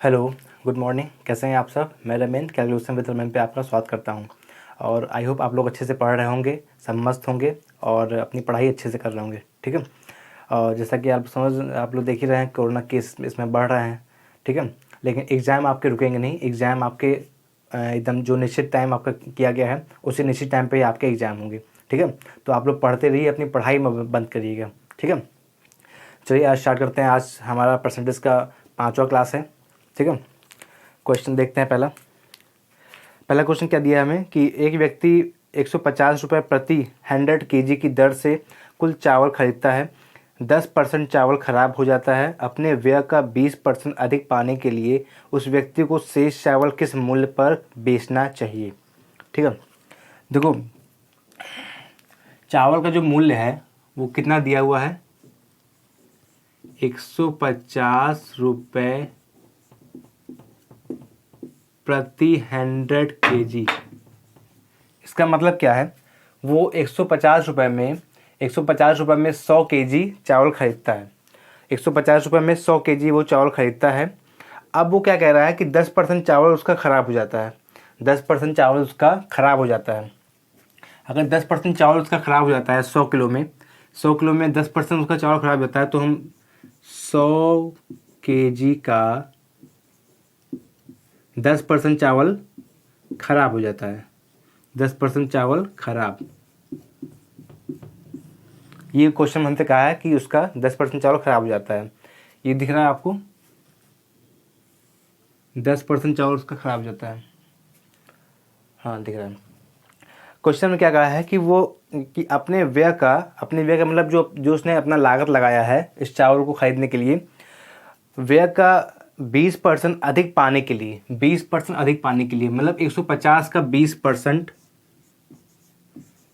Hello, good morning. कैसे हैं आप सब? मैं रमेन कैलकुलेशन विद रमेन पे आपका स्वागत करता हूं। और आई होप आप लोग अच्छे से पढ़ रहे होंगे, सब मस्त होंगे और अपनी पढ़ाई अच्छे से कर रहे होंगे, ठीक है। और जैसा कि आप लोग देख ही रहे हैं, कोरोना केस इसमें बढ़ रहे हैं, ठीक है। लेकिन एग्ज़ाम आपके रुकेंगे नहीं। एग्ज़ाम आपके एकदम जो निश्चित टाइम आपका किया गया है उसी निश्चित टाइम पर ही आपके एग्ज़ाम होंगे, ठीक है। तो आप लोग पढ़ते रहिए, अपनी पढ़ाई बंद करिएगा, ठीक है। चलिए आज स्टार्ट करते हैं। आज हमारा परसेंटेज का 5वां क्लास है, ठीक है। क्वेश्चन देखते हैं। पहला क्वेश्चन क्या दिया है हमें कि एक व्यक्ति 150 रुपये प्रति 100 केजी की दर से कुल चावल खरीदता है। 10% चावल खराब हो जाता है। अपने व्यय का 20% अधिक पाने के लिए उस व्यक्ति को शेष चावल किस मूल्य पर बेचना चाहिए, ठीक है। देखो, चावल का जो मूल्य है वो कितना दिया हुआ है, 150 रुपये प्रति 100 केजी। इसका मतलब क्या है, वो 150 रुपये में 100 केजी चावल खरीदता है। 150 रुपये में 100 केजी वो चावल खरीदता है। अब वो क्या कह रहा है कि 10% चावल उसका ख़राब हो जाता है। 10% चावल उसका ख़राब हो जाता है। अगर 10% चावल उसका ख़राब हो जाता है 100 किलो में, 100 किलो में 10% उसका चावल ख़राब हो जाता है, तो हम 100 केजी का 10% चावल खराब हो जाता है। 10% चावल खराब, ये क्वेश्चन हमसे कहा है कि उसका 10% चावल खराब हो जाता है। ये दिख रहा है आपको, 10% चावल उसका खराब हो जाता है। हाँ, दिख रहा है। क्वेश्चन में क्या कहा है कि वो कि अपने व्यय का मतलब जो उसने अपना लागत लगाया है इस चावल को खरीदने के लिए, व्यय का 20% अधिक पाने के लिए, 20% अधिक पाने के लिए, मतलब 150 का 20%,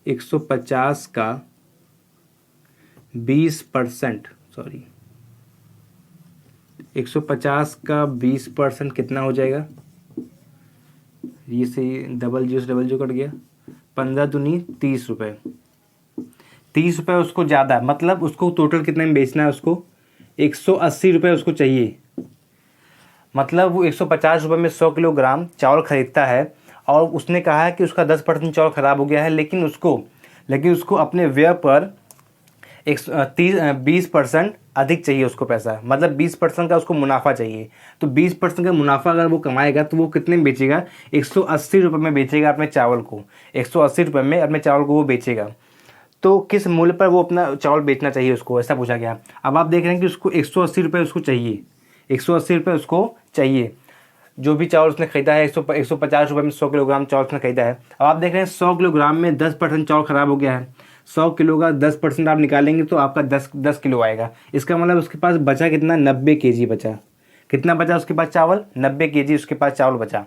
150 का 20%, सॉरी, 150 का 20% कितना हो जाएगा, ये से डबल जीरो कट गया, 15 दूनी 30 रुपये। 30 रुपये उसको ज़्यादा है, मतलब उसको टोटल कितने में बेचना है, उसको 180 रुपये उसको चाहिए। मतलब वो 150 रुपये में 100 किलोग्राम चावल खरीदता है और उसने कहा है कि उसका 10% चावल ख़राब हो गया है, लेकिन उसको अपने व्यय पर 20% अधिक चाहिए उसको पैसा, मतलब 20% का उसको मुनाफा चाहिए। तो 20% का मुनाफा अगर वो कमाएगा तो वो कितने में बेचेगा, 180 रुपये में बेचेगा अपने चावल को। 180 रुपये में अपने चावल को वो बेचेगा। तो किस मूल्य पर वो अपना चावल बेचना चाहिए उसको, ऐसा पूछा गया। अब आप देख रहे हैं कि उसको 180 रुपये उसको चाहिए, 180 रुपये उसको चाहिए। जो भी चावल उसने खरीदा है, 150 रुपये में 100 किलोग्राम चावल उसने खरीदा है। अब आप देख रहे हैं 100 किलोग्राम में 10% चावल ख़राब हो गया है। 100 किलो का 10% आप निकालेंगे तो आपका 10 किलो आएगा। इसका मतलब उसके पास बचा कितना, 90 केजी बचा। कितना बचा उसके पास चावल, 90 केजी उसके पास चावल बचा।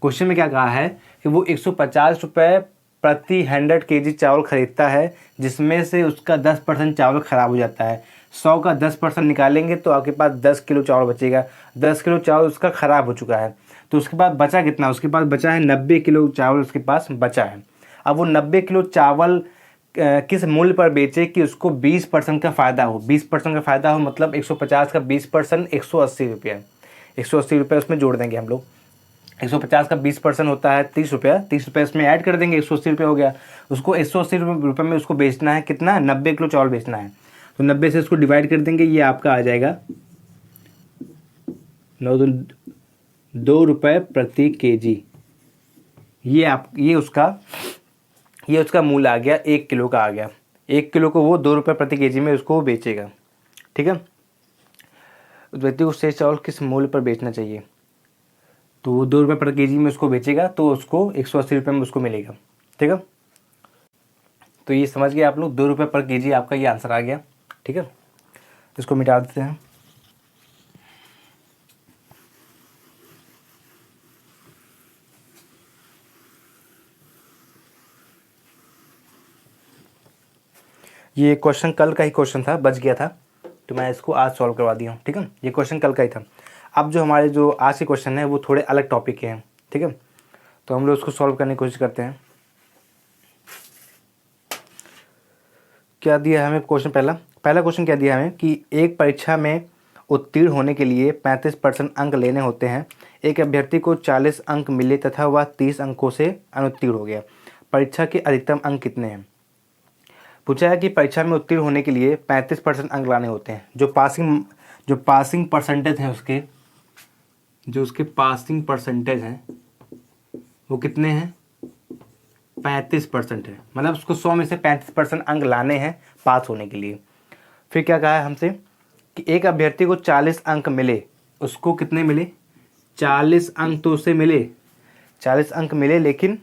क्वेश्चन में क्या कहा है कि वो 150 रुपये प्रति 100 केजी चावल खरीदता है, जिसमें से उसका 10% चावल ख़राब हो जाता है। 100 का 10% निकालेंगे तो आपके पास 10 किलो चावल बचेगा। 10 किलो चावल उसका ख़राब हो चुका है, तो उसके पास बचा कितना, उसके पास बचा है 90 किलो चावल उसके पास बचा है। अब वो 90 किलो चावल किस मूल्य पर बेचे कि उसको 20% का फ़ायदा हो। 20% का फ़ायदा हो मतलब 150 का 20%, 180 रुपये। 180 रुपये उसमें जोड़ देंगे हम लोग। 150 का 20% होता है 30 रुपया। 30 रुपये इसमें ऐड कर देंगे, 180 रुपये हो गया। उसको 180 रुपये में उसको बेचना है कितना, 90 किलो चावल बेचना है। तो 90 से इसको डिवाइड कर देंगे, ये आपका आ जाएगा 2 रुपये प्रति केजी। ये उसका मूल्य आ गया, 1 किलो का आ गया। 1 किलो को वो 2 रुपये प्रति केजी में उसको बेचेगा, ठीक है। उस व्यक्ति को शेष चावल किस मूल्य पर बेचना चाहिए, तो वो 2 रुपये प्रति केजी में उसको बेचेगा, तो उसको 180 रुपये में उसको मिलेगा, ठीक है। तो ये समझ गए आप लोग, 2 रुपये पर केजी आपका ये आंसर आ गया, ठीक है। इसको मिटा देते हैं। ये क्वेश्चन कल का ही क्वेश्चन था, बच गया था, तो मैं इसको आज सॉल्व करवा दिया हूँ, ठीक है। ये क्वेश्चन कल का ही था। अब जो हमारे जो आज के क्वेश्चन है वो थोड़े अलग टॉपिक के हैं, ठीक है। तो हम लोग उसको सॉल्व करने की कोशिश करते हैं। क्या दिया है हमें क्वेश्चन, पहला क्वेश्चन क्या दिया हमें कि एक परीक्षा में उत्तीर्ण होने के लिए 35% अंक लेने होते हैं। एक अभ्यर्थी को 40 अंक मिले तथा वह 30 अंकों से अनुत्तीर्ण हो गया। परीक्षा के अधिकतम अंक कितने हैं? पूछा है कि परीक्षा में उत्तीर्ण होने के लिए 35% अंक लाने होते हैं। जो पासिंग परसेंटेज है उसके पासिंग परसेंटेज हैं वो कितने हैं? 35% है। मतलब उसको 100 में से 35% अंक लाने हैं पास होने के लिए। फिर क्या कहा है हमसे कि एक अभ्यर्थी को 40 अंक मिले, उसको कितने मिले? 40 अंक तो उसे मिले, 40 अंक मिले, लेकिन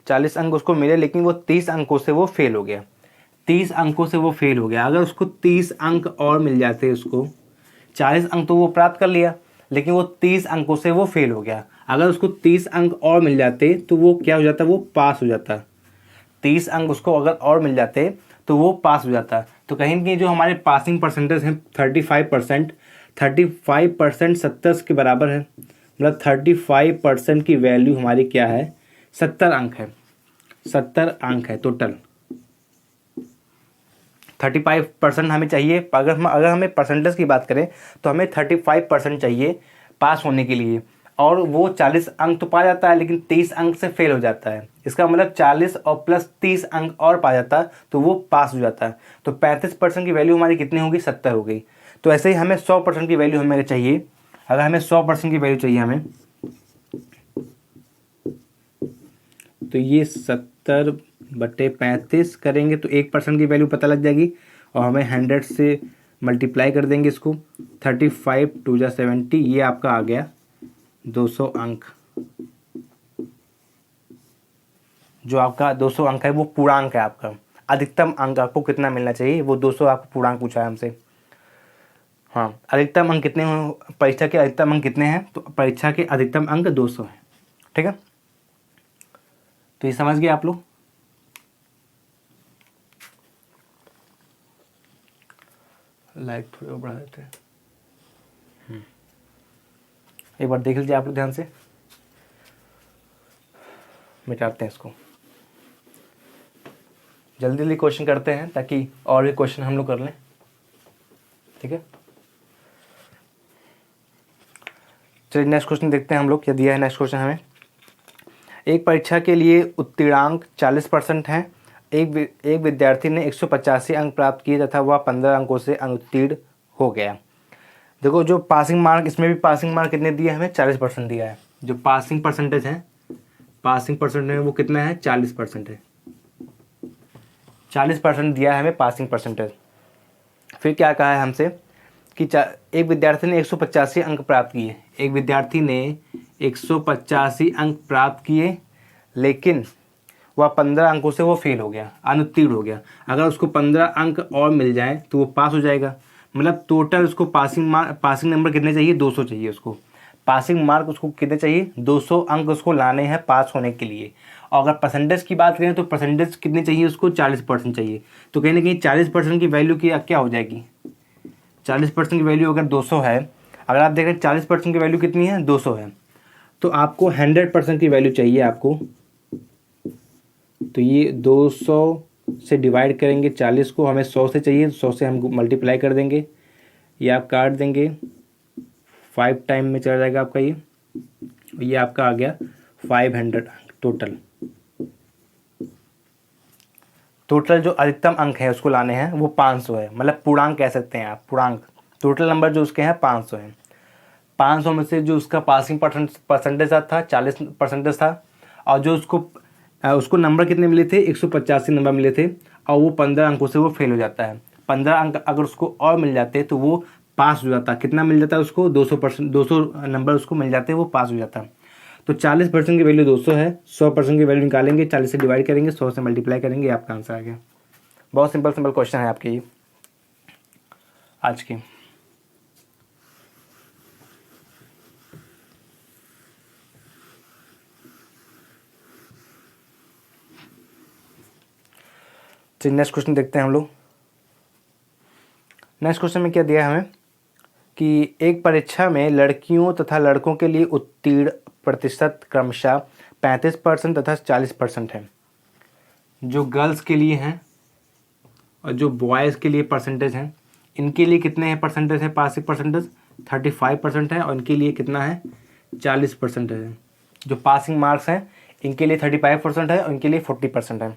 40 अंक उसको मिले, लेकिन वो 30 अंकों से वो फेल हो गया। 30 अंकों से वो फेल हो गया। अगर उसको 30 अंक और मिल जाते, उसको 40 अंक तो वो प्राप्त कर लिया, लेकिन वो 30 अंकों से वो फेल हो गया। अगर उसको 30 अंक और मिल जाते तो वो क्या हो जाता? वो पास हो जाता। 30 अंक उसको अगर और मिल जाते तो वो पास हो जाता। तो कहीं ना कहीं जो हमारे पासिंग परसेंटेज हैं 35%, 35% 70 के बराबर है। मतलब 35% की वैल्यू हमारी क्या है? 70 अंक है। 70 अंक है टोटल। 35% हमें चाहिए। अगर हमें परसेंटेज की बात करें तो हमें 35% चाहिए पास होने के लिए, और वो 40 अंक तो पा जाता है, लेकिन 30 अंक से फेल हो जाता है। इसका मतलब 40 और प्लस 30 अंक और पा जाता तो वो पास हो जाता है। तो 35% की वैल्यू हमारी कितनी होगी? 70 हो गई। तो ऐसे ही हमें 100% की वैल्यू हमें चाहिए। अगर हमें 100% की वैल्यू चाहिए हमें, तो ये 70/35 करेंगे तो 1% की वैल्यू पता लग जाएगी, और हमें 100 से मल्टीप्लाई कर देंगे इसको। 35 2 जा 70, ये आपका आ गया 200 अंक। जो आपका 200 अंक है वो पूर्णांक है आपका। अधिकतम अंक आपको कितना मिलना चाहिए? वो 200 आपको पूर्णांक पूछा है हमसे। हाँ, अधिकतम अंक कितने हैं? परीक्षा के अधिकतम अंक कितने हैं? तो परीक्षा के अधिकतम अंक 200 हैं। ठीक है, तो ये समझ गए आप लोग। लाइट थोड़ी और बढ़ा देते हैं। एक बार देख लीजिए आप लोग ध्यान से। मिटाते हैं इसको। जल्दी जल्दी क्वेश्चन करते हैं ताकि और भी क्वेश्चन हम लोग कर लें। ठीक है, चलिए नेक्स्ट क्वेश्चन देखते हैं हम लोग। क्या दिया है नेक्स्ट क्वेश्चन हमें? एक परीक्षा के लिए उत्तीर्णांक 40% हैं। एक विद्यार्थी ने 185 अंक प्राप्त किए तथा वह 15 अंकों से अनुत्तीर्ण हो गया। देखो, जो पासिंग मार्क, इसमें भी पासिंग मार्क कितने दिए हमें? 40% दिया है। जो पासिंग परसेंटेज है, पासिंग परसेंटेज है वो कितना है? 40% है। 40% दिया है हमें पासिंग परसेंटेज। फिर क्या कहा है हमसे कि एक विद्यार्थी ने 185 अंक प्राप्त किए। एक विद्यार्थी ने 185 अंक प्राप्त किए, लेकिन वह 15 अंकों से वो फेल हो गया, अनुत्तीर्ण हो गया। अगर उसको 15 अंक और मिल जाए तो वो पास हो जाएगा। मतलब टोटल उसको पासिंग नंबर कितने चाहिए? 200 चाहिए उसको। पासिंग मार्क उसको कितने चाहिए? 200 अंक उसको लाने हैं पास होने के लिए। और अगर परसेंटेज की बात करें तो परसेंटेज कितनी चाहिए उसको? 40% चाहिए। तो कहीं ना कहीं 40% की वैल्यू की क्या हो जाएगी? 40% की वैल्यू अगर 200 है, अगर आप देख रहे हैं 40% की वैल्यू कितनी है? 200 है। तो आपको 100% की वैल्यू चाहिए आपको। तो ये 200 से डिवाइड करेंगे 40 को, हमें 100 से चाहिए, 100 से हम मल्टीप्लाई कर देंगे, ये आप काट देंगे, 5 टाइम में चला जाएगा आपका ये आपका आ गया 500 टोटल। टोटल जो अधिकतम अंक है उसको लाने हैं वो 500 है। मतलब पूर्णांक कह सकते हैं आप, पूर्णांक। टोटल नंबर जो उसके हैं 500 हैं। 500 में से जो उसका पासिंग परसेंटेज था 40% था, और जो उसको नंबर कितने मिले थे? 185 नंबर मिले थे, और वो 15 अंकों से वो फेल हो जाता है। 15 अंक अगर उसको और मिल जाते तो वो पास हो जाता। कितना मिल जाता है उसको? 200 नंबर उसको मिल जाते, वो पास हो जाता। तो 40% की वैल्यू 200 है। 100% की वैल्यू निकालेंगे, 40 से डिवाइड करेंगे, 100 से मल्टीप्लाई करेंगे, आपका आंसर आ गया। बहुत सिंपल क्वेश्चन है आपके ये आज की। चलिए नेक्स्ट क्वेश्चन देखते हैं हम लोग। नेक्स्ट क्वेश्चन में क्या दिया है हमें कि एक परीक्षा में लड़कियों तथा लड़कों के लिए उत्तीर्ण प्रतिशत क्रमशः 35% तथा 40% है। जो गर्ल्स के लिए हैं और जो बॉयज़ के लिए परसेंटेज हैं, इनके लिए कितने हैं परसेंटेज है पासिंग परसेंटेज 35% है, और इनके लिए कितना है 40% है। जो पासिंग मार्क्स हैं इनके लिए 35% है और इनके लिए 40% है।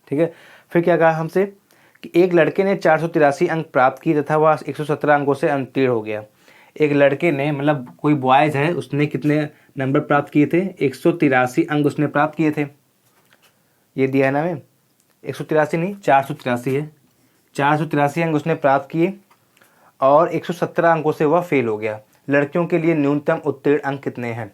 ठीक है, फिर क्या कहा हमसे कि एक लड़के ने 483 अंक प्राप्त किए तथा वह 117 अंकों से उत्तीर्ण हो गया। एक लड़के ने मतलब कोई बॉयज़ है, उसने कितने नंबर प्राप्त किए थे 183 अंक उसने प्राप्त किए थे। ये दिया है ना मैम, 183 नहीं 483 है, 483 अंक उसने प्राप्त किए और 117 अंकों से वह फेल हो गया। लड़कियों के लिए न्यूनतम उत्तीर्ण अंक कितने हैं?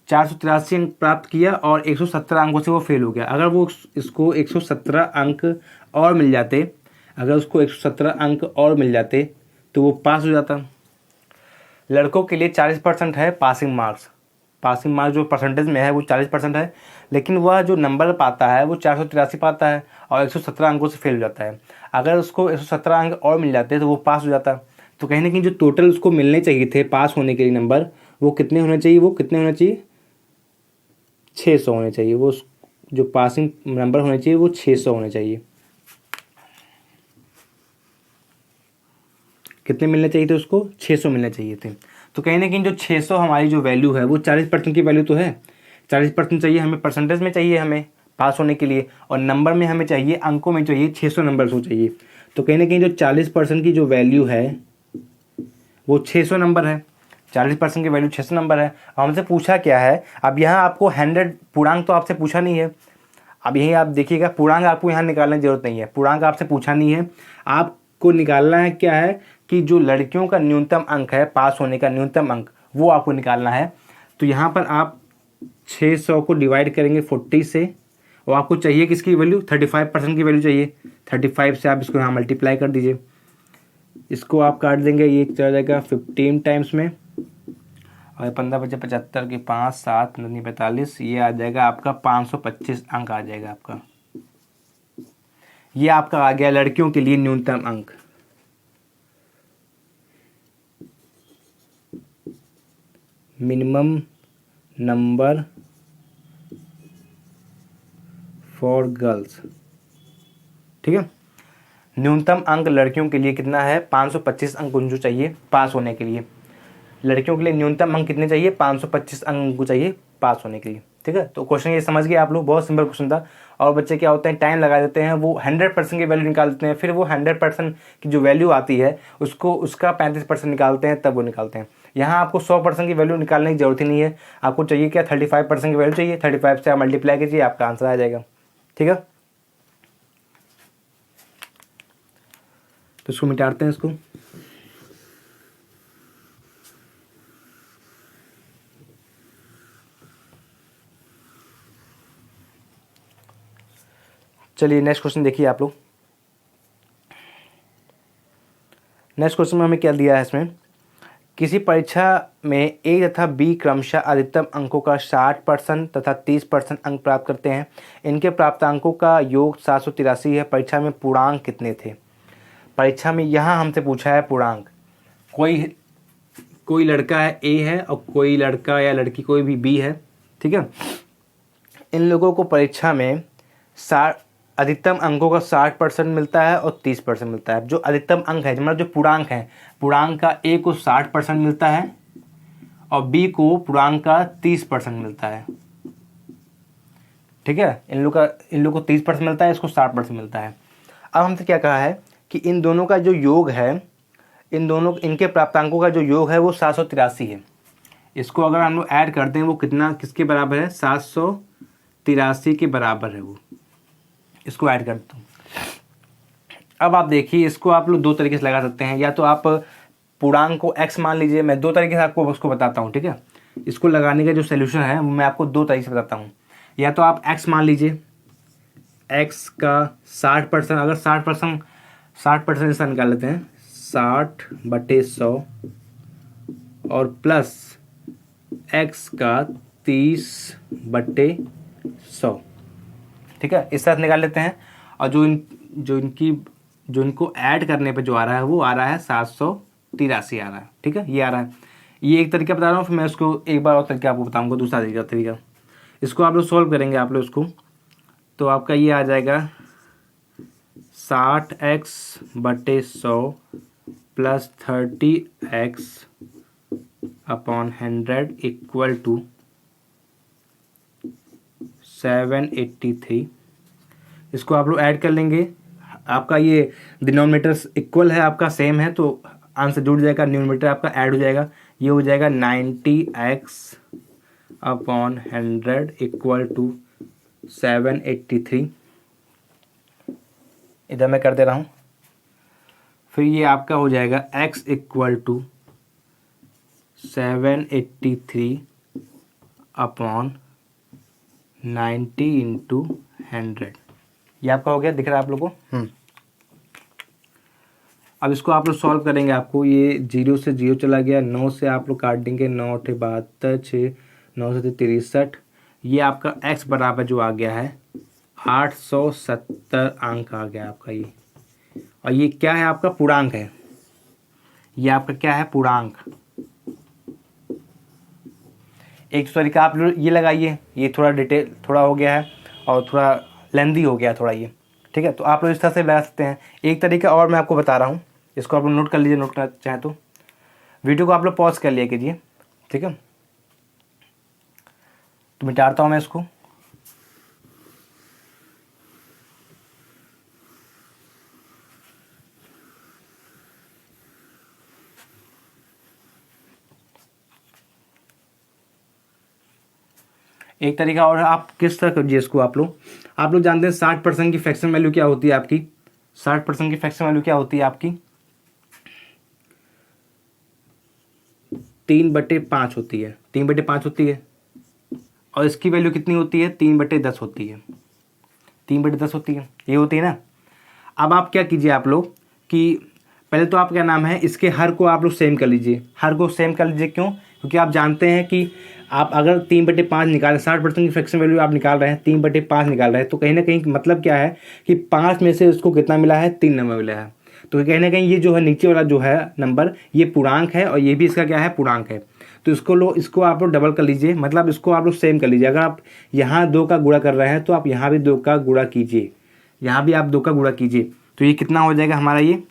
483 अंक प्राप्त किया और 117 अंकों से वो फेल हो गया। अगर वो इसको 117 अंक और मिल जाते, अगर उसको 117 अंक और मिल जाते तो वो पास हो जाता। लड़कों के लिए 40% है पासिंग मार्क्स। पासिंग मार्क्स जो परसेंटेज में है वो 40% है, लेकिन वह जो नंबर पाता है वो 483 पाता है और 117 अंकों से फेल हो जाता है। अगर उसको 117 अंक और मिल जाते तो वो पास हो जाता। तो कहीं ना कहीं जो टोटल उसको मिलने चाहिए थे पास होने के लिए नंबर, वो कितने होने चाहिए, वो कितने होने चाहिए 600 होने चाहिए। वो जो पासिंग नंबर होने चाहिए वो 600 होने चाहिए। कितने मिलने चाहिए थे उसको 600 मिलने चाहिए थे। तो कहीं ना कहीं जो 600 हमारी जो वैल्यू है वो 40% की वैल्यू तो है। 40% चाहिए हमें, परसेंटेज में चाहिए हमें पास होने के लिए, और नंबर में हमें चाहिए, अंकों में चाहिए 600 नंबर हो चाहिए। तो कहीं ना कहीं जो 40% की जो वैल्यू है वो 600 नंबर है। 40% की वैल्यू 600 नंबर है। हमसे पूछा क्या है, अब यहाँ आपको 100 पूर्णांक तो आपसे पूछा नहीं है। अब यही आप देखिएगा, पूर्णांक आपको यहाँ निकालने की जरूरत नहीं है, पूर्णांक आपसे पूछा नहीं है। आपको निकालना है क्या है कि जो लड़कियों का न्यूनतम अंक है पास होने का न्यूनतम अंक, वो आपको निकालना है। तो यहाँ पर आप 600 को डिवाइड करेंगे 40 से, और आपको चाहिए किसकी वैल्यू 35% की वैल्यू चाहिए। 35 से आप इसको यहाँ मल्टीप्लाई कर दीजिए। इसको आप काट देंगे, ये चला जाएगा 15 टाइम्स में, और 15 बचे 75 की 5 7 9 45, ये आ जाएगा आपका 525 अंक आ जाएगा आपका। ये आपका आ गया लड़कियों के लिए न्यूनतम अंक। Minimum number for girls. ठीक है, न्यूनतम अंक लड़कियों के लिए कितना है 525 अंक उनको चाहिए पास होने के लिए। लड़कियों के लिए न्यूनतम अंक कितने चाहिए 525 अंक उनको चाहिए पास होने के लिए। ठीक है, तो क्वेश्चन ये समझ गए आप लोग, बहुत सिंपल क्वेश्चन था। और बच्चे क्या होते हैं टाइम लगा देते हैं, वो 100% की वैल्यू निकाल देते हैं, फिर वो 100% की जो वैल्यू आती है उसको उसका 35% निकालते हैं, तब वो निकालते हैं। यहाँ आपको 100% की वैल्यू निकालने की जरूरत ही नहीं है। आपको चाहिए क्या 35% की वैल्यू चाहिए, 35 से आप मल्टीप्लाई कीजिए, आपका आंसर आ जाएगा। ठीक है, तो इसको मिटाते हैं इसको। चलिए नेक्स्ट क्वेश्चन देखिए आप लोग। नेक्स्ट क्वेश्चन में हमें क्या दिया है, इसमें किसी परीक्षा में ए तथा बी क्रमशः अधिकतम अंकों का 60% तथा 30% अंक प्राप्त करते हैं। इनके प्राप्त अंकों का योग 783 है। परीक्षा में पूर्णांक कितने थे? परीक्षा में यहाँ हमसे पूछा है पूर्णांक। कोई लड़का है ए है और कोई लड़का या लड़की कोई भी बी है। ठीक है, इन लोगों को परीक्षा में अधिकतम अंकों का 60% मिलता है और 30% मिलता है। जो अधिकतम अंक है मतलब जो पूर्णांक है, पूर्णांक का ए को 60% मिलता है और बी को पूर्णांक का 30% मिलता है। ठीक है, इन लोग को 30% मिलता है, इसको 60% मिलता है। अब हमसे क्या कहा है कि इन दोनों का जो योग है, इनके प्राप्तांकों का जो योग है वो 783 है। इसको अगर हम लोग ऐड करते हैं वो कितना किसके बराबर है 783 के बराबर है। वो इसको ऐड करता हूँ। अब आप देखिए, इसको आप लोग दो तरीके से लगा सकते हैं। या तो आप पूर्णांक को x मान लीजिए, मैं दो तरीके से आपको उसको बताता हूँ। ठीक है, इसको लगाने का जो सोल्यूशन है वो मैं आपको दो तरीके से बताता हूँ। या तो आप x मान लीजिए, x का 60%, अगर 60% इसका निकाल लेते हैं 60/100 और प्लस x का 30/100। ठीक है, इस तरह निकाल लेते हैं। और जो इनको ऐड करने पे जो आ रहा है वो आ रहा है 783 आ रहा है। ठीक है, ये आ रहा है। ये एक तरीका बता रहा हूँ, फिर मैं उसको एक बार और तरीका आपको बताऊंगा, दूसरा तरीका। इसको आप लोग सोल्व करेंगे आप लोग इसको, तो आपका ये आ जाएगा 60x/100 plus 30x/100 equal to 783। इसको आप लोग ऐड कर लेंगे, आपका ये डिनोमिनेटर्स इक्वल है, आपका सेम है, तो आंसर जुड़ जाएगा, न्यूमरेटर आपका ऐड हो जाएगा, ये हो जाएगा 90x/100 इक्वल टू 783। इधर मैं कर दे रहा हूँ। फिर ये आपका हो जाएगा x इक्वल टू 783/90 इंटू 100। ये आपका हो गया, दिख रहा है आप लोग को। अब इसको आप लोग सॉल्व करेंगे, आपको ये 0 से 0 चला गया, 9 से आप लोग काट देंगे, 9 8 72, 6 9 7 63। ये आपका x बराबर जो आ गया है 870 अंक आ गया आपका ये। और ये क्या है, आपका पूर्णांक है, ये आपका क्या है, पूर्णांक। एक तरीका आप लोग ये लगाइए, ये थोड़ा डिटेल थोड़ा हो गया है और थोड़ा लेंदी हो गया थोड़ा ये, ठीक है। तो आप लोग इस तरह से लगा सकते हैं। एक तरीका और मैं आपको बता रहा हूँ, इसको आप लोग नोट कर लीजिए, नोट करना चाहें तो वीडियो को आप लोग पॉज कर लिया कीजिए, ठीक है। तो मिटाता हूँ मैं इसको। एक तरीका और है, आप किस तरह कीजिए इसको। आप लोग जानते हैं 60% की फ्रैक्शन वैल्यू क्या होती है आपकी। 60% की फ्रैक्शन वैल्यू क्या होती है आपकी, 3/5 होती है। 3/5 होती है। और इसकी वैल्यू कितनी होती है, 3/10 होती है। 3/10 होती है, ये होती है ना। अब आप क्या कीजिए आप लोग कि पहले तो आप क्या नाम है, इसके हर को आप लोग सेम कर लीजिए। हर को सेम कर लीजिए, क्यों? क्योंकि आप जानते हैं कि आप अगर 3/5 निकालें, 60% की फ्रैक्शन वैल्यू आप निकाल रहे हैं, 3/5 निकाल रहे हैं, तो कहीं ना कहीं मतलब क्या है कि 5 में से उसको कितना मिला है, 3 नंबर मिला है। तो कहीं ना कहीं ये जो है नीचे वाला जो है नंबर, ये पूर्णांक है और ये भी इसका क्या है, पूर्णांक है। तो इसको आप लोग डबल कर लीजिए, मतलब इसको आप लोग सेम कर लीजिए। अगर आप यहाँ 2 का गुणा कर रहे हैं तो आप यहाँ भी 2 का गुणा कीजिए, यहाँ भी आप 2 का गुणा कीजिए। तो ये कितना हो जाएगा हमारा, ये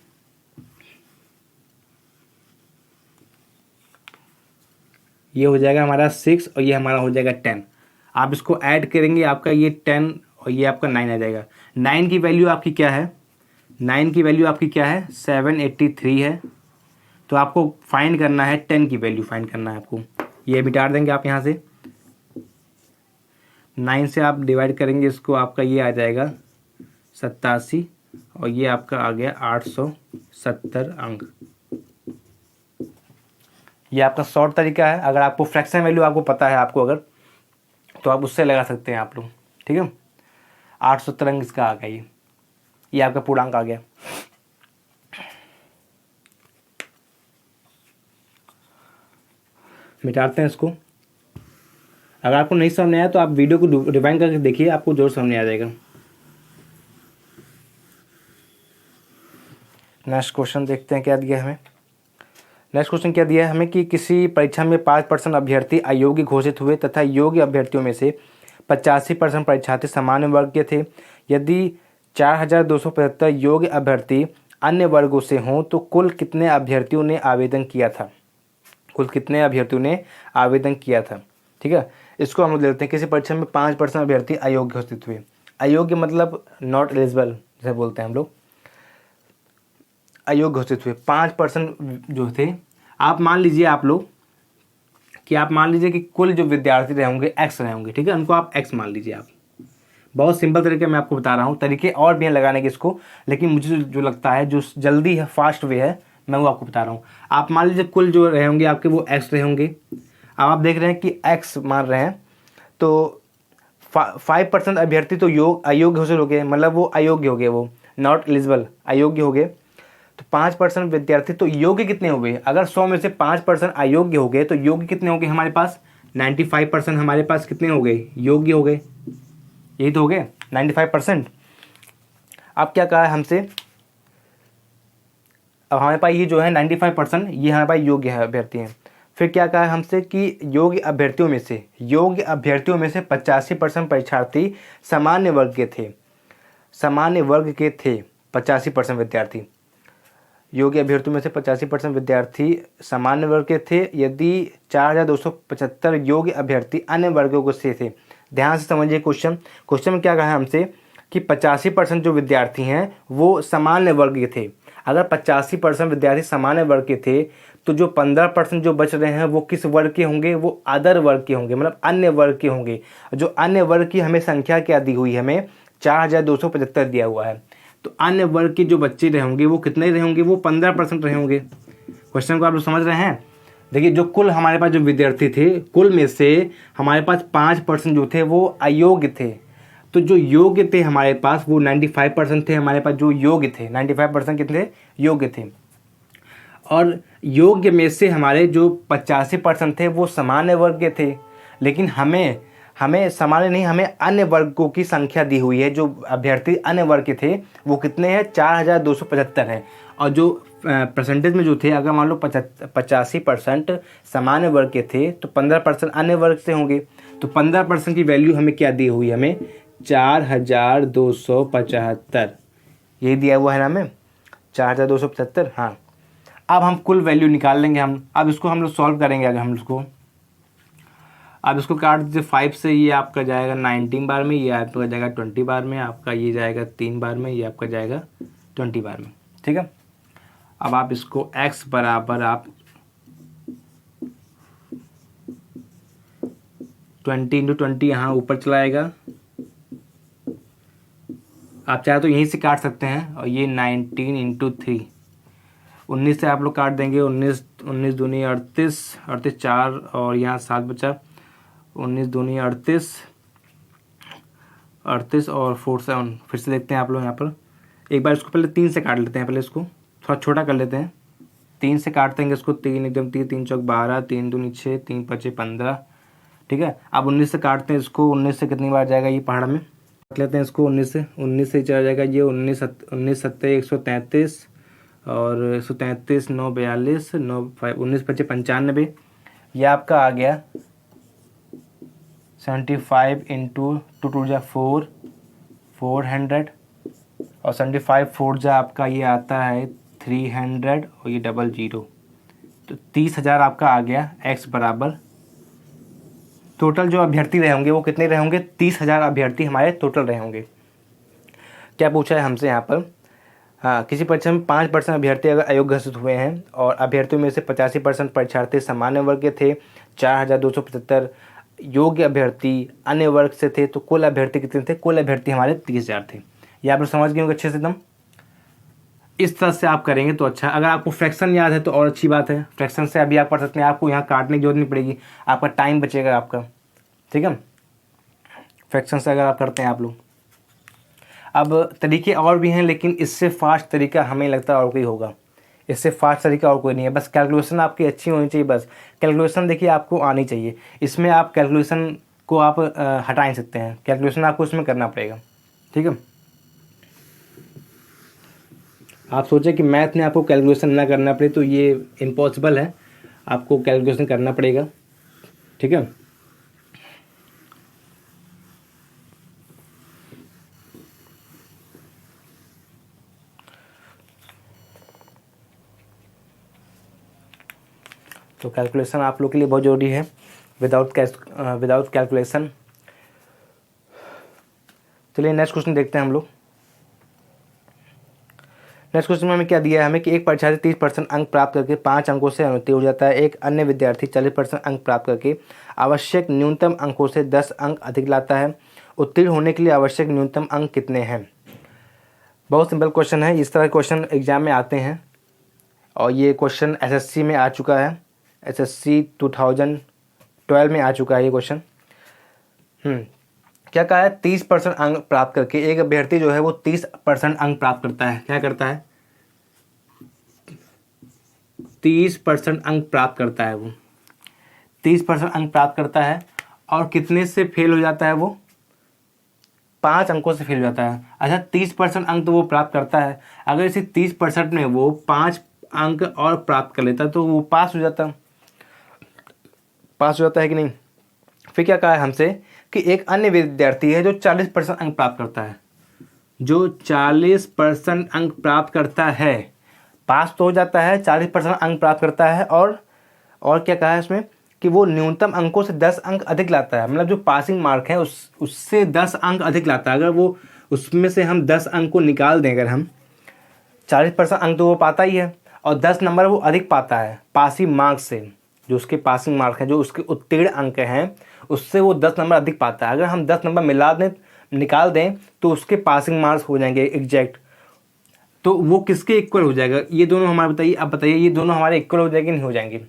हो जाएगा हमारा 6 और ये हमारा हो जाएगा 10। आप इसको ऐड करेंगे, आपका ये 10 और ये आपका 9 आ जाएगा। 9 की वैल्यू आपकी क्या है, 9 की वैल्यू आपकी क्या है, 783 है। तो आपको फाइंड करना है 10 की वैल्यू फाइंड करना है आपको। ये मिटा देंगे आप यहाँ से, 9 से आप डिवाइड करेंगे इसको, आपका ये आ जाएगा 87 और ये आपका आ गया 870 अंक। ये आपका शॉर्ट तरीका है। अगर आपको फ्रैक्शन वैल्यू आपको पता है, आपको अगर, तो आप उससे लगा सकते हैं आप लोग, ठीक है। 870 अंक इसका आ गया, ये आपका पूर्णांक आ गया। मिटाते हैं इसको। अगर आपको नहीं समझ में आया तो आप वीडियो को रिवाइंड करके देखिए, आपको जरूर समझ में आ जाएगा। नेक्स्ट क्वेश्चन देखते हैं क्या दिया है हमें। नेक्स्ट क्वेश्चन क्या दिया है हमें कि किसी परीक्षा में 5% अभ्यर्थी अयोग्य घोषित हुए तथा योग्य अभ्यर्थियों में से 85% परीक्षार्थी सामान्य वर्ग के थे। यदि 4275 योग्य अभ्यर्थी अन्य वर्गों से हों तो कुल कितने अभ्यर्थियों ने आवेदन किया था, कुल कितने अभ्यर्थियों ने आवेदन किया था, ठीक है। इसको हम लोग लेते हैं, किसी परीक्षा में 5% अभ्यर्थी अयोग्य घोषित हुए। अयोग्य मतलब नॉट एलिजिबल जैसे बोलते हैं हम लोग, अयोग्य घोषित हुए 5% जो थे। आप मान लीजिए आप लोग कि आप मान लीजिए कि कुल जो विद्यार्थी रहे होंगे x रहे होंगे, ठीक है, उनको आप x मान लीजिए। आप बहुत सिंपल तरीके मैं आपको बता रहा हूँ, तरीके और भी हैं लगाने के इसको, लेकिन मुझे जो लगता है जो जल्दी है, फास्ट वे है, मैं वो आपको बता रहा हूँ। आप मान लीजिए कुल जो रहे होंगे आपके वो x रहे होंगे। अब आप देख रहे हैं कि x मान रहे हैं, तो 5% अभ्यर्थी तो अयोग्य घोषित हो गए, मतलब वो अयोग्य हो गए, वो नॉट एलिजिबल, अयोग्य हो गए। तो 5% विद्यार्थी तो योग्य कितने हो गए, अगर 100 में से 5% अयोग्य हो गए तो योग्य कितने हो गए हमारे पास, 95% हमारे पास कितने हो गए, योग्य हो गए। यही तो हो गए 95%। अब क्या कहा है हमसे, अब हमारे पास ये जो है 95% ये हमारे पास योग्य है अभ्यर्थी हैं। फिर क्या कहा है हमसे कि योग्य अभ्यर्थियों में से 85% परीक्षार्थी सामान्य वर्ग के थे, सामान्य वर्ग के थे, 85% विद्यार्थी, योग्य अभ्यर्थियों में से 85% विद्यार्थी सामान्य वर्ग के थे यदि 4275 योग्य अभ्यर्थी अन्य वर्गों से थे। ध्यान से समझिए क्वेश्चन में क्या कहा है हमसे कि 85% जो विद्यार्थी हैं वो सामान्य वर्ग के थे। अगर 85% विद्यार्थी सामान्य वर्ग के थे तो जो 15% जो बच रहे हैं वो किस वर्ग के होंगे, वो अदर वर्ग के होंगे, मतलब अन्य वर्ग के होंगे। जो अन्य वर्ग की हमें संख्या क्या दी हुई है, हमें 4275 दिया हुआ है। तो अन्य वर्ग के जो बच्चे रहे होंगे वो कितने रहे होंगे, वो 15% रहे होंगे। क्वेश्चन को आप लोग समझ रहे हैं। देखिए जो कुल हमारे पास जो विद्यार्थी थे, कुल में से हमारे पास 5% जो थे वो अयोग्य थे। तो जो योग्य थे हमारे पास वो 95% थे। हमारे पास जो योग्य थे 95% कितने योग्य थे, और योग्य में से हमारे जो 85% थे वो सामान्य वर्ग के थे। लेकिन हमें सामान्य नहीं, हमें अन्य वर्गों की संख्या दी हुई है। जो अभ्यर्थी अन्य वर्ग के थे वो कितने हैं, 4275 हैं। और जो परसेंटेज में जो थे, अगर मान लो 85% सामान्य वर्ग के थे तो 15% अन्य वर्ग से होंगे। तो 15% की वैल्यू हमें क्या दी हुई है, हमें 4275 यही दिया हुआ है ना हमें, 4275। हाँ, अब हम कुल वैल्यू निकाल लेंगे अब इसको हम लोग सॉल्व करेंगे। अगर हम इसको अब इसको काट दीजिए 5 से, ये आपका जाएगा 19 बार में, ये आपका जाएगा 20 बार में, आपका ये जाएगा 3 बार में, ये आपका जाएगा 20 बार में। ठीक है, अब आप इसको x बराबर आप 20 × 20 यहाँ ऊपर चलाएगा। आप चाहे तो यहीं से काट सकते हैं। और ये 19 × 3, 19 से आप लोग काट देंगे। 19 दूनी 38, 38 4 और यहाँ 7 बचा। 19 दूनी 38, 38 और 4 7। फिर से देखते हैं आप लोग यहाँ पर। एक बार इसको पहले 3 से काट लेते हैं, पहले इसको थोड़ा छोटा कर लेते हैं। 3 से काट देंगे इसको, 3 एकदम 3, 3 चौक 12, 3 दूनी 6, 3 5 15। ठीक है, अब 19 से काटते हैं इसको। 19 से कितनी बार जाएगा ये पहाड़ में, काट लेते हैं इसको। 19 से चला जाएगा ये 19 7 133 और 133 9 42 9 19 25 95। ये आपका आ गया 75 × 2 2 जा 4 400 और 75 4 जा आपका ये आता है 300 और ये 00। तो 30,000 आपका आ गया। x बराबर टोटल जो अभ्यर्थी रहे होंगे वो कितने रहे होंगे, 30,000 अभ्यर्थी हमारे टोटल रहे होंगे। क्या पूछा है हमसे यहाँ पर, हाँ, किसी परीक्षा में 5% अभ्यर्थी अगर अयोग्य घोषित हुए हैं और अभ्यर्थियों में से 85% परीक्षार्थी सामान्य वर्ग के थे, 4275 योग्य अभ्यर्थी अन्य वर्ग से थे, तो कुल अभ्यर्थी कितने थे, कुल अभ्यर्थी हमारे 30,000 थे। ये आप लोग समझ गए होंगे अच्छे से एकदम। इस तरह से आप करेंगे तो अच्छा। अगर आपको फ्रैक्शन याद है तो और अच्छी बात है, फ्रैक्शन से अभी आप पढ़ सकते हैं। आपको यहाँ काटने की जरूरत नहीं पड़ेगी, आपका टाइम बचेगा आपका। ठीक है, फ्रैक्शन से अगर आप करते हैं आप लोग। अब तरीके और भी हैं, लेकिन इससे फास्ट तरीका हमें लगता है और कोई होगा। इससे फास्ट तरीका और कोई नहीं है। बस कैलकुलेशन आपकी अच्छी होनी चाहिए। बस कैलकुलेशन देखिए आपको आनी चाहिए। इसमें आप कैलकुलेशन को आप हटा नहीं सकते हैं, कैलकुलेशन आपको इसमें करना पड़ेगा। ठीक है, आप सोचें कि मैथ में आपको कैलकुलेशन ना करना पड़े तो ये इम्पॉसिबल है, आपको कैलकुलेशन करना पड़ेगा। ठीक है, तो कैलकुलेशन आप लोग के लिए बहुत ज़रूरी है। Without calculation. चलिए नेक्स्ट क्वेश्चन देखते हैं हम लोग। नेक्स्ट क्वेश्चन में हमें क्या दिया है, हमें कि एक परीक्षार्थी 30% अंक प्राप्त करके 5 अंकों से अनुत्तीर्ण हो जाता है। एक अन्य विद्यार्थी 40% अंक प्राप्त करके आवश्यक न्यूनतम अंकों से 10 अंक अधिक लाता है। उत्तीर्ण होने के लिए आवश्यक न्यूनतम अंक कितने हैं। बहुत सिंपल क्वेश्चन है। इस तरह के क्वेश्चन एग्जाम में आते हैं और ये क्वेश्चन एसएससी में आ चुका है। एसएससी 2012 में आ चुका है ये क्वेश्चन। क्या कहा है, 30% अंक प्राप्त करके एक अभ्यर्थी जो है वो 30% अंक प्राप्त करता है। क्या करता है, 30% अंक प्राप्त करता है। वो 30% अंक प्राप्त करता है और कितने से फेल हो जाता है, वो 5 अंकों से फेल हो जाता है। अच्छा, 30% अंक तो वो प्राप्त करता है। अगर इसी 30% में वो 5 अंक और प्राप्त कर लेता तो वो पास हो जाता है कि नहीं। फिर क्या कहा है हमसे कि एक अन्य विद्यार्थी है जो 40% अंक प्राप्त करता है। जो 40% अंक प्राप्त करता है, पास तो हो जाता है, 40% अंक प्राप्त करता है, और क्या कहा है इसमें कि वो न्यूनतम अंकों से 10 अंक अधिक लाता है, मतलब जो पासिंग मार्क है उससे 10 अंक अधिक लाता है। अगर वो उसमें से हम 10 अंक को निकाल दें, अगर हम 40% अंक तो वो पाता ही है, और 10 नंबर वो अधिक पाता है पासिंग मार्क्स से, जो उसके पासिंग मार्क है, जो उसके उत्तीर्ण अंक हैं, उससे वो 10 नंबर अधिक पाता है। अगर हम 10 नंबर मिला दें, निकाल दें, तो उसके पासिंग मार्क्स हो जाएंगे एग्जैक्ट। तो वो किसके इक्वल हो जाएगा, ये दोनों हमारे बताइए, आप बताइए ये दोनों हमारे इक्वल हो जाएंगे नहीं हो जाएंगे।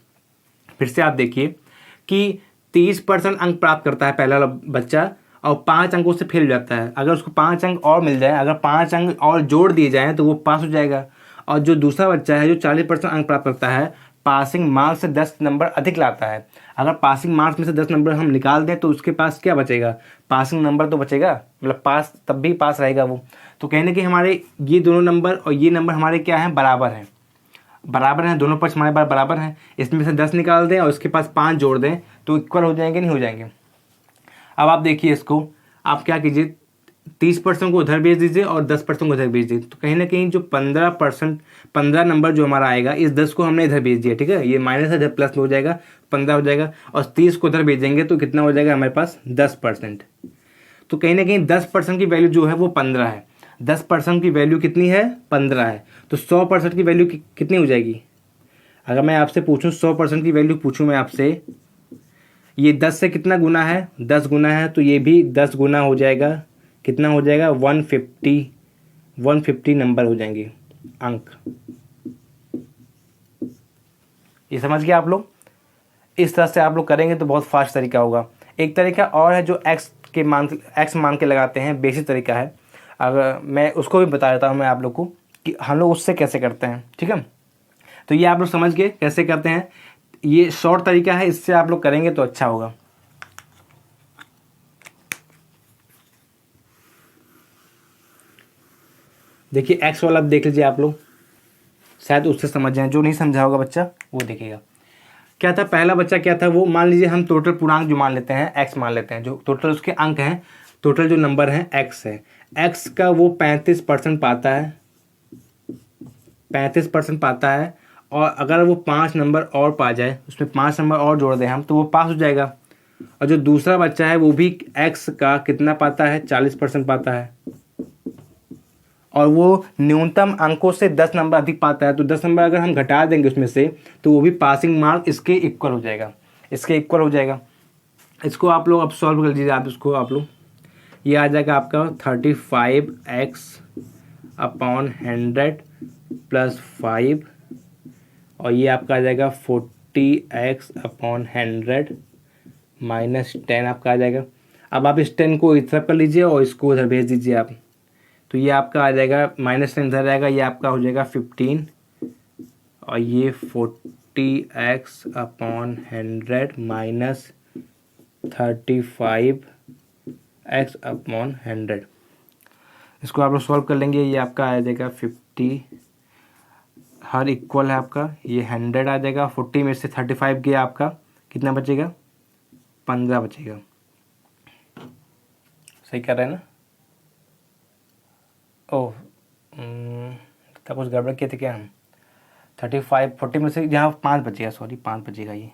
फिर से आप देखिए कि 30% अंक प्राप्त करता है पहला वाला बच्चा, और 5 अंकों से फेल हो जाता है। अगर उसको 5 अंक और मिल जाए, अगर 5 अंक और जोड़ दिए जाएँ तो वो पास हो जाएगा। और जो दूसरा बच्चा है जो 40% अंक प्राप्त करता है, पासिंग मार्क्स से 10 नंबर अधिक लाता है, अगर पासिंग मार्क्स में से 10 नंबर हम निकाल दें तो उसके पास क्या बचेगा, पासिंग नंबर तो बचेगा, मतलब पास, तब भी पास रहेगा वो। तो कहने कि हमारे ये दोनों नंबर और ये नंबर हमारे क्या हैं, बराबर हैं, बराबर हैं, दोनों पक्ष हमारे पास बराबर हैं। इसमें से 10 निकाल दें और उसके पास 5 जोड़ दें तो इक्वल हो जाएंगे नहीं हो जाएंगे। अब आप देखिए इसको, आप क्या कीजिए, 30% को उधर भेज दीजिए और 10% को उधर भेज दीजिए, तो कहीं ना कहीं जो 15%, 15 नंबर जो हमारा आएगा, इस 10 को हमने इधर भेज दिया, ठीक है, ये माइनस है, इधर प्लस हो जाएगा, 15 हो जाएगा, और 30 को उधर भेजेंगे तो कितना हो जाएगा हमारे पास, 10%। तो कहीं ना कहीं 10% की वैल्यू जो है वो 15 है, 10% की वैल्यू कितनी है, 15 है। तो 100% की वैल्यू कितनी हो जाएगी, अगर मैं आपसे पूछूं 100% की वैल्यू पूछूं मैं आपसे, ये 10 से कितना गुना है, 10 गुना है, तो ये भी 10 गुना हो जाएगा, कितना हो जाएगा, 150 नंबर हो जाएंगे अंक। ये समझ गए आप लोग, इस तरह से आप लोग करेंगे तो बहुत फास्ट तरीका होगा। एक तरीका और है जो एक्स मान के लगाते हैं, बेसिक तरीका है, अगर मैं उसको भी बता देता हूँ मैं आप लोग को कि हम लोग उससे कैसे करते हैं, ठीक है। तो ये आप लोग समझ गए कैसे करते हैं, ये शॉर्ट तरीका है, इससे आप लोग करेंगे तो अच्छा होगा। देखिए एक्स वाला देख लीजिए आप लोग, शायद उससे समझ जाए, जो नहीं समझा होगा बच्चा वो देखेगा। क्या था, पहला बच्चा क्या था, वो मान लीजिए हम टोटल पूर्णांक जो मान लेते हैं एक्स मान लेते हैं, जो टोटल उसके अंक हैं, टोटल जो नंबर हैं एक्स है, एक्स का वो 35% पाता है, 35% पाता है, और अगर वो 5 नंबर और पा जाए, उसमें 5 नंबर और जोड़ दें हम, तो वो पास हो जाएगा। और जो दूसरा बच्चा है वो भी एक्स का कितना पाता है, 40% पाता है, और वो न्यूनतम अंकों से 10 नंबर अधिक पाता है। तो 10 नंबर अगर हम घटा देंगे उसमें से, तो वो भी पासिंग मार्क इसके इक्वल हो जाएगा, इसके इक्वल हो जाएगा। इसको आप लोग अब सॉल्व कर लीजिए, आप इसको आप लोग, ये आ जाएगा आपका 35x/100 + 5, और ये आपका आ जाएगा 40x/100 - 10 आपका आ जाएगा। अब आप इस 10 को इस तरफ कर लीजिए और इसको उधर भेज दीजिए आप, तो ये आपका आ जाएगा -10 इधर रहेगा, ये आपका हो जाएगा 15, और ये 40x/100 - 35x/100। इसको आप लोग सॉल्व कर लेंगे, ये आपका आ जाएगा 50, हर इक्वल है आपका, ये 100 आ जाएगा, 40 में से 35 गया आपका, कितना बचेगा, 15 बचेगा। सही कर रहे हैं ना, ओह तब कुछ गड़बड़ किए थे क्या हम, 35 40 में से यहाँ 5 बचेगा, सॉरी 5 बचेगा ये,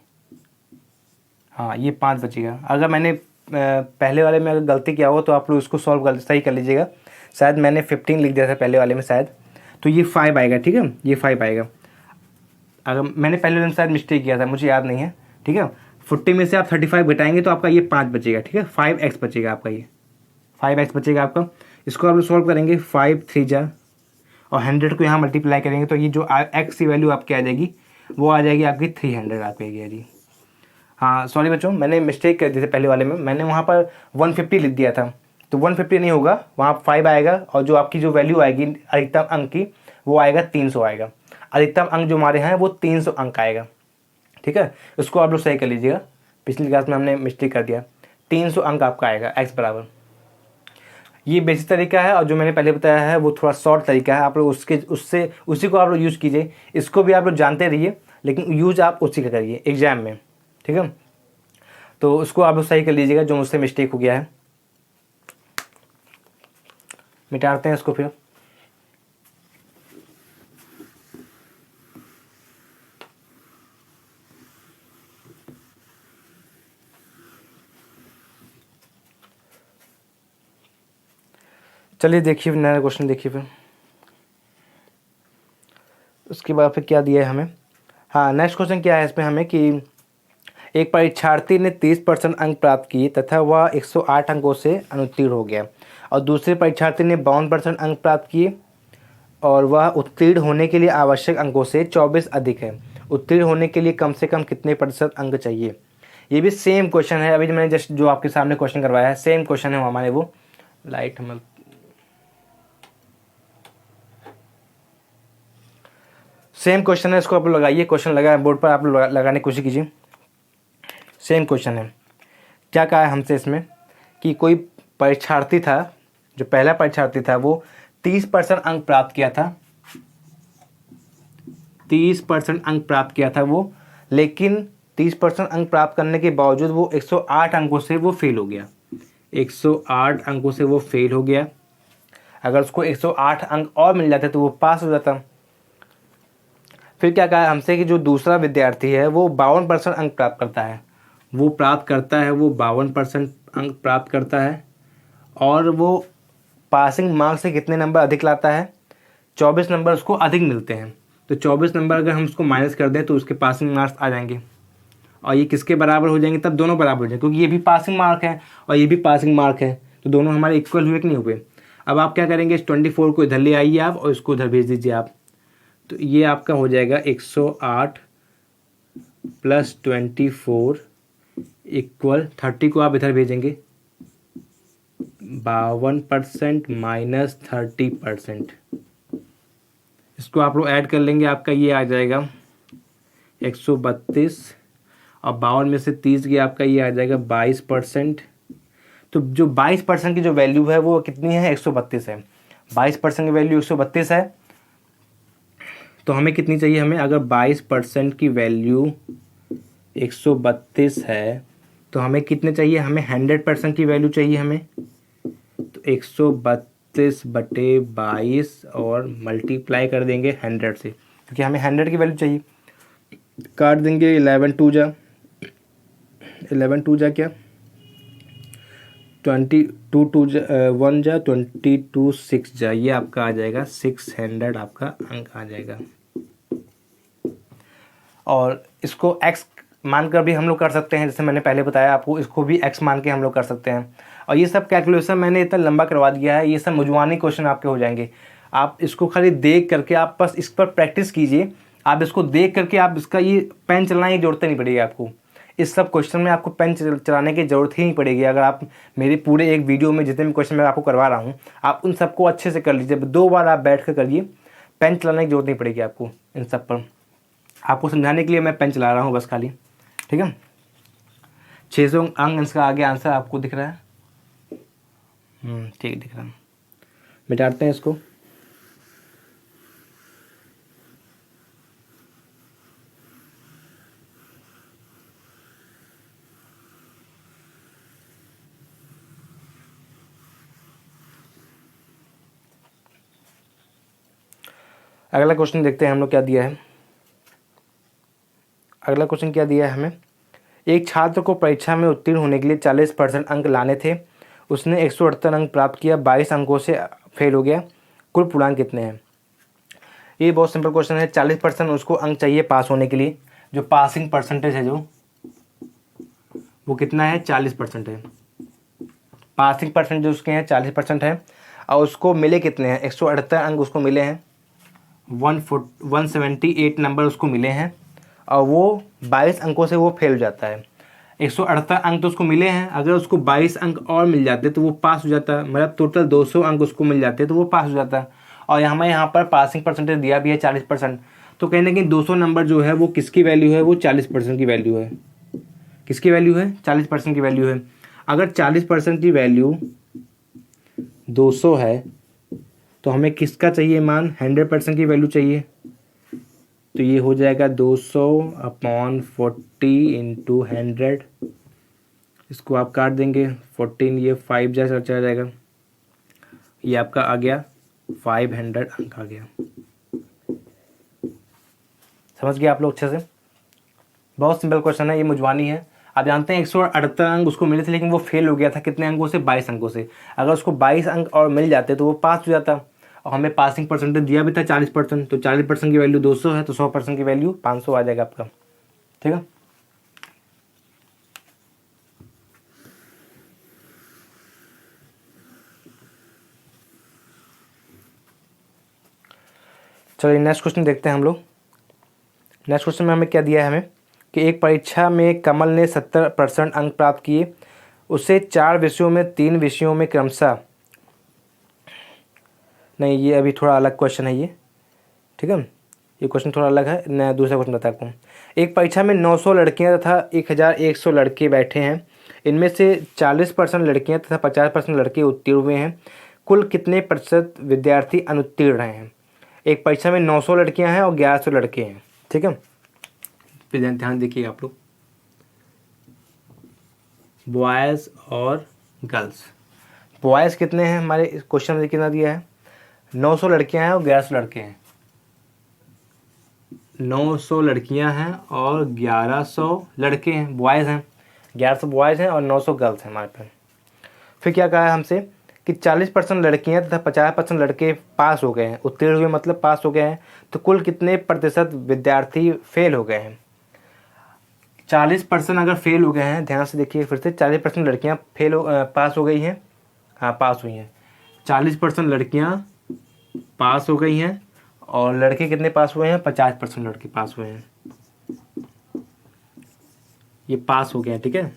हाँ ये 5 बचेगा। अगर मैंने पहले वाले में अगर गलती किया हो तो आप लोग इसको सॉल्व कर सही कर लीजिएगा, शायद मैंने 15 लिख दिया था पहले वाले में शायद, तो ये 5 आएगा, ठीक है, ये 5 आएगा। अगर मैंने पहले वाले में शायद मिस्टेक किया था, मुझे याद नहीं है, ठीक है। 40 में से आप 35 घटाएंगे तो आपका ये 5 बचेगा, ठीक है, 5x बचेगा आपका, ये 5x बचेगा आपका। इसको आप लोग सॉल्व करेंगे, 5 3 जा, और 100 को यहाँ मल्टीप्लाई करेंगे तो ये जो x की वैल्यू आपकी आ जाएगी वो आ जाएगी आपकी 300 आपकी जी। हाँ सॉरी बच्चों, मैंने मिस्टेक कर दी थी पहले वाले में, मैंने वहाँ पर 150 लिख दिया था, तो 150 नहीं होगा, वहाँ 5 आएगा, और जो आपकी जो वैल्यू आएगी अधिकतम अंक की वो आएगा 300 आएगा, अधिकतम अंक जो हमारे हैं वो 300 अंक आएगा, ठीक है। इसको आप लोग सही कर लीजिएगा, पिछली क्लास में हमने मिस्टेक कर दिया, 300 अंक आपका आएगा x बराबर। ये बेसिक तरीका है, और जो मैंने पहले बताया है वो थोड़ा शॉर्ट तरीका है, आप लोग उसी को आप लोग यूज़ कीजिए, इसको भी आप लोग जानते रहिए, लेकिन यूज आप उसी का करिए एग्जाम में, ठीक है। तो उसको आप लोग सही कर लीजिएगा जो मुझसे मिस्टेक हो गया है। मिटाते हैं इसको फिर। चलिए देखिए नया क्वेश्चन देखिए फिर। उसके बाद फिर क्या दिया है हमें। हाँ, नेक्स्ट क्वेश्चन क्या है इसमें हमें कि एक परीक्षार्थी ने 30% अंक प्राप्त किए तथा वह 108 अंकों से अनुत्तीर्ण हो गया, और दूसरे परीक्षार्थी ने 52% अंक प्राप्त किए और वह उत्तीर्ण होने के लिए आवश्यक अंकों से 24 अधिक है। उत्तीर्ण होने के लिए कम से कम कितने प्रतिशत अंक चाहिए। ये भी सेम क्वेश्चन है, अभी मैंने जस्ट जो आपके सामने क्वेश्चन करवाया है सेम क्वेश्चन है हमारे। वो लाइट हमें सेम क्वेश्चन है, इसको आप लोग लगाइए। क्वेश्चन लगा है बोर्ड पर, आप लोग लगाने की कोशिश कीजिए। सेम क्वेश्चन है। क्या कहा है हमसे इसमें कि कोई परीक्षार्थी था, जो पहला परीक्षार्थी था वो 30% अंक प्राप्त किया था, 30% अंक प्राप्त किया था वो, लेकिन 30% अंक प्राप्त करने के बावजूद वो 108 अंकों से वो फेल हो गया। 108 अंकों से वो फेल हो गया। अगर उसको 108 अंक और मिल जाते तो वो पास हो जाता। फिर क्या कहा हमसे कि जो दूसरा विद्यार्थी है वो 52% अंक प्राप्त करता है, वो 52% अंक प्राप्त करता है, और वो पासिंग मार्क्स से कितने नंबर अधिक लाता है, 24 नंबर उसको अधिक मिलते हैं। तो 24 नंबर अगर हम उसको माइनस कर दें तो उसके पासिंग मार्क्स आ जाएंगे, और ये किसके बराबर हो जाएंगे, तब दोनों बराबर हो जाएंगे, क्योंकि ये भी पासिंग मार्क है और ये भी पासिंग मार्क है, तो दोनों हमारे इक्वल हुए कि नहीं हुए। अब आप क्या करेंगे, इस 24 को इधर ले आइए आप और इसको इधर भेज दीजिए आप, तो ये आपका हो जाएगा 108 + 24 इक्वल 30 को आप इधर भेजेंगे, 52% - 30%। इसको आप लोग ऐड कर लेंगे, आपका ये आ जाएगा 132, और 52 में से 30 गया, आपका ये आ जाएगा 22%। तो जो 22% की जो वैल्यू है वो कितनी है, 132 है। 22% की वैल्यू 132 है, तो हमें कितनी चाहिए, हमें अगर 22% की वैल्यू 132 है तो हमें कितने चाहिए, हमें 100% की वैल्यू चाहिए हमें। तो 132/22 और मल्टीप्लाई कर देंगे 100 से, क्योंकि हमें 100 की वैल्यू चाहिए। काट देंगे 11 2 जा क्या 22 2 जा 1 जा 22 6 जा, ये आपका आ जाएगा 600 आपका अंक आ जाएगा। और इसको x मानकर भी हम लोग कर सकते हैं, जैसे मैंने पहले बताया आपको, इसको भी x मान के हम लोग कर सकते हैं। और ये सब कैलकुलेशन मैंने इतना लंबा करवा दिया है, ये सब मुझवानी क्वेश्चन आपके हो जाएंगे। आप इसको खाली देख करके आप बस इस पर प्रैक्टिस कीजिए। आप इसको देख करके आप इसका ये पेन चलाने की जरूरत नहीं पड़ेगी आपको। इस सब क्वेश्चन में आपको पेन चलाने की ज़रूरत ही नहीं पड़ेगी। अगर आप मेरे पूरे एक वीडियो में जितने भी क्वेश्चन मैं आपको करवा रहा हूँ, आप उन सबको अच्छे से कर लीजिए। 2 बार आप बैठ कर करिए, पेन चलाने की जरूरत नहीं पड़ेगी आपको। इन सब पर आपको समझाने के लिए मैं पेन चला रहा हूँ बस खाली, ठीक है। 600 अंक इसका आगे आंसर आपको दिख रहा है, ठीक दिख रहा है। मिटाते हैं इसको। अगला क्वेश्चन देखते हैं हम लोग क्या दिया है। अगला क्वेश्चन क्या दिया है हमें, एक छात्र को परीक्षा में उत्तीर्ण होने के लिए 40% अंक लाने थे, उसने 178 अंक प्राप्त किया, 22 अंकों से फेल हो गया, कुल पूर्णांक कितने हैं। ये बहुत सिंपल क्वेश्चन है। 40% उसको अंक चाहिए पास होने के लिए। जो पासिंग परसेंटेज है जो वो कितना है, 40% है। पासिंग परसेंटेज उसके हैं 40% है, और उसको मिले कितने हैं, 178 अंक उसको मिले हैं, 178 नंबर उसको मिले हैं, और वो 22 अंकों से वो फेल हो जाता है। 178 अंक तो उसको मिले हैं, अगर उसको 22 अंक और मिल जाते तो वो पास हो जाता, मतलब टोटल 200 अंक उसको मिल जाते तो वो पास हो जाता। और हमें यहाँ पर पासिंग परसेंटेज दिया भी है 40%, तो कहीं ना कहीं 200 नंबर जो है वो किसकी वैल्यू है, वो 40% की वैल्यू है। किसकी वैल्यू है, 40% की वैल्यू है। अगर 40% की वैल्यू 200 है तो हमें किसका चाहिए मान, 100% की वैल्यू चाहिए। तो ये हो जाएगा 200/40 × 100। इसको आप काट देंगे, 14 ये 5 जा चला जाएगा, ये आपका आ गया 500 अंक आ गया। समझ गए आप लोग अच्छे से? बहुत सिंपल क्वेश्चन है, ये मुजवानी है। आप जानते हैं 178 अंक उसको मिले थे, लेकिन वो फेल हो गया था कितने अंकों से? 22 अंकों से। अगर उसको 22 अंक और मिल जाते तो वो पास हो जाता, और हमें पासिंग परसेंटेज दिया भी था 40%। तो 40% की वैल्यू 200 है, तो 100% की वैल्यू 500 आ जाएगा आपका। ठीक है, चलिए नेक्स्ट क्वेश्चन देखते हैं हम लोग। नेक्स्ट क्वेश्चन में हमें क्या दिया है, हमें कि एक परीक्षा में कमल ने 70% अंक प्राप्त किए, उसे 4 विषयों में 3 विषयों में क्रमशः, नहीं ये अभी थोड़ा अलग क्वेश्चन है ये। ठीक है, ये क्वेश्चन थोड़ा अलग है। मैं दूसरा क्वेश्चन बताता हूँ। एक परीक्षा में 900 लड़कियां तथा 1100 लड़के बैठे हैं, इनमें से 40% लड़कियां तथा 50% लड़के उत्तीर्ण हुए हैं, कुल कितने प्रतिशत विद्यार्थी अनुत्तीर्ण रहे हैं? एक परीक्षा में 900 लड़कियां हैं और 1100 लड़के हैं। ठीक है, फिर ध्यान देखिए आप लोग, बॉयज़ और गर्ल्स। बॉयज़ कितने हैं हमारे इस क्वेश्चन में, कितना दिया है? 900 लड़कियां हैं और 1100 लड़के हैं। 900 लड़कियां हैं और 1100 लड़के हैं, बॉयज़ हैं। 1100 बॉयज़ हैं और 900 गर्ल्स हैं हमारे पास। फिर क्या कहा है हमसे कि 40% लड़कियां तथा 50% लड़के पास हो गए हैं, उत्तीर्ण हुए मतलब पास हो गए हैं, तो कुल कितने प्रतिशत विद्यार्थी फेल हो गए हैं? 40% अगर फेल हो गए हैं, ध्यान से देखिए फिर से, 40% लड़कियां पास हो गई हैं, हाँ पास हुई हैं। 40% लड़कियां पास हो गई हैं, और लड़के कितने पास हुए हैं? 50% लड़के पास हुए हैं। ये पास हो गए हैं, ठीक है।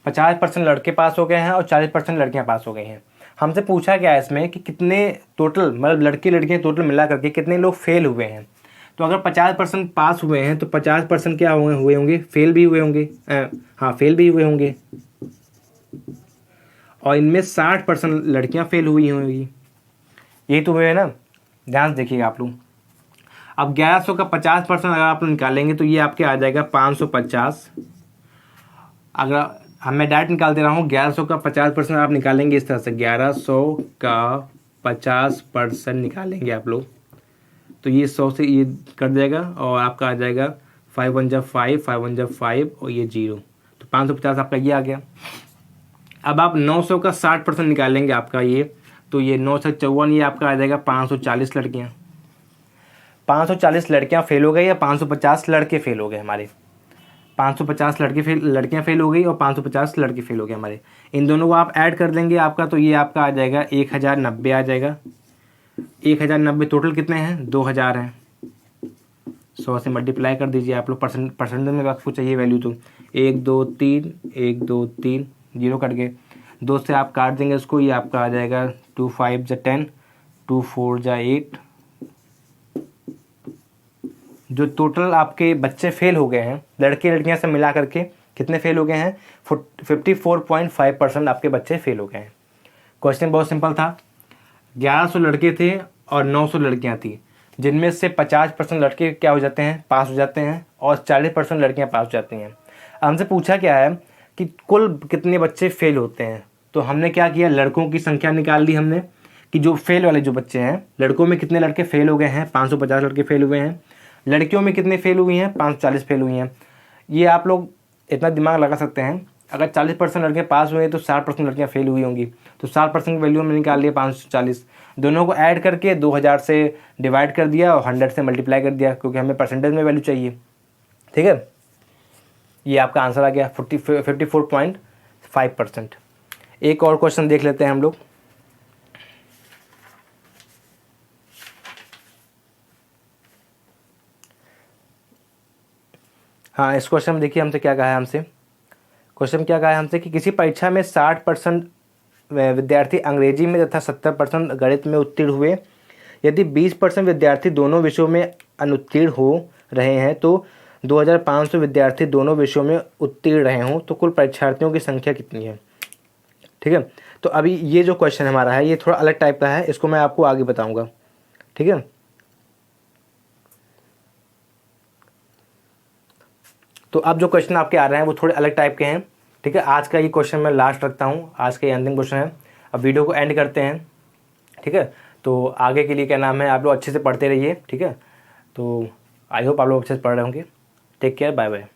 50% लड़के पास हो गए हैं और 40% लड़कियां पास हो गई हैं। हमसे पूछा गया है इसमें कि कितने टोटल, मतलब लड़के लड़कियां टोटल मिला करके कितने लोग फेल हुए हैं। तो अगर 50% पास हुए हैं तो 50% क्या हुए होंगे? फेल भी हुए होंगे, हाँ फेल भी हुए होंगे, और इनमें 60% लड़कियां फेल हुई होंगी। यही तो हुए है ना, ध्यान से देखिएगा आप लोग। अब 1100 का 50% अगर आप निकालेंगे तो ये आपके आ जाएगा 550। अगर मैं डायरेक्ट निकाल दे रहा हूँ, 1100 का 50% आप निकालेंगे इस तरह से, 1100 का 50% निकालेंगे आप लोग, तो ये 100 से ये कट जाएगा और आपका आ जाएगा 5 1 जा 5, 5 1 जा 5 और ये 0, तो 550 आपका ये आ गया। अब आप 900 का 60% निकालेंगे आपका ये, तो ये 9 से 54, ये आपका आ जाएगा 540 लड़कियाँ। 540 लड़कियाँ फेल हो गई या 550 लड़के फेल हो गए हमारे? 550 लड़कियाँ फेल हो गई और 550 लड़के फेल हो गए हमारे। इन दोनों को आप ऐड कर देंगे आपका, तो ये आपका आ जाएगा 1090 आ जाएगा। 1090 टोटल कितने हैं? 2000 हैं। 100 से मल्टीप्लाई कर दीजिए आप लोग, परसेंटेज में आपको चाहिए वैल्यू, तो 1 2 3 1 2 3 जीरो कट गए, 2 से आप काट देंगे उसको, ये आपका आ जाएगा 2 5 जा 10, 2 4 जा 8। जो टोटल आपके बच्चे फेल हो गए हैं लड़के लड़कियां से मिला करके, कितने फेल हो गए हैं? 54.5% आपके बच्चे फेल हो गए हैं। क्वेश्चन बहुत सिंपल था। 1100 लड़के थे और 900 लड़कियां थी, जिनमें से 50% लड़के क्या हो जाते हैं? पास हो जाते हैं, और 40% लड़कियां पास हो जाती हैं। हमसे पूछा क्या है कि कुल कितने बच्चे फेल होते हैं, तो हमने क्या किया, लड़कों की संख्या निकाल ली हमने, कि जो फेल वाले जो बच्चे हैं, लड़कों में कितने लड़के फेल हो गए हैं? 550 लड़के फेल हुए हैं। लड़कियों में कितने फेल हुई हैं? 540 फेल हुई हैं। ये आप लोग इतना दिमाग लगा सकते हैं, अगर 40% लड़के पास हुए हैं तो 60% लड़कियां फेल हुई होंगी, तो 60% की वैल्यू हमने निकाल लिया 540। दोनों को ऐड करके 2000 से डिवाइड कर दिया और 100 से मल्टीप्लाई कर दिया, क्योंकि हमें परसेंटेज में वैल्यू चाहिए। ठीक है, ये आपका आंसर आ गया 54.5%। एक और क्वेश्चन देख लेते हैं हम लोग। हाँ, इस क्वेश्चन में देखिए हमसे क्या कहा है, क्वेश्चन क्या कहा है हमसे कि किसी परीक्षा में 60% विद्यार्थी अंग्रेजी में तथा 70% गणित में उत्तीर्ण हुए। यदि 20% विद्यार्थी दोनों विषयों में अनुत्तीर्ण हो रहे हैं तो 2500 विद्यार्थी दोनों विषयों में उत्तीर्ण रहे हों, तो कुल परीक्षार्थियों की संख्या कितनी है? ठीक है, तो अभी ये जो क्वेश्चन हमारा है ये थोड़ा अलग टाइप का है, इसको मैं आपको आगे बताऊँगा। ठीक है, तो अब जो क्वेश्चन आपके आ रहे हैं वो थोड़े अलग टाइप के हैं। ठीक है, आज का ये क्वेश्चन मैं लास्ट रखता हूँ, आज का ये अंतिम क्वेश्चन है। अब वीडियो को एंड करते हैं, ठीक है। तो आगे के लिए क्या नाम है, आप लोग अच्छे से पढ़ते रहिए, ठीक है। तो आई होप आप लोग अच्छे से पढ़ रहे होंगे। Take care, bye bye.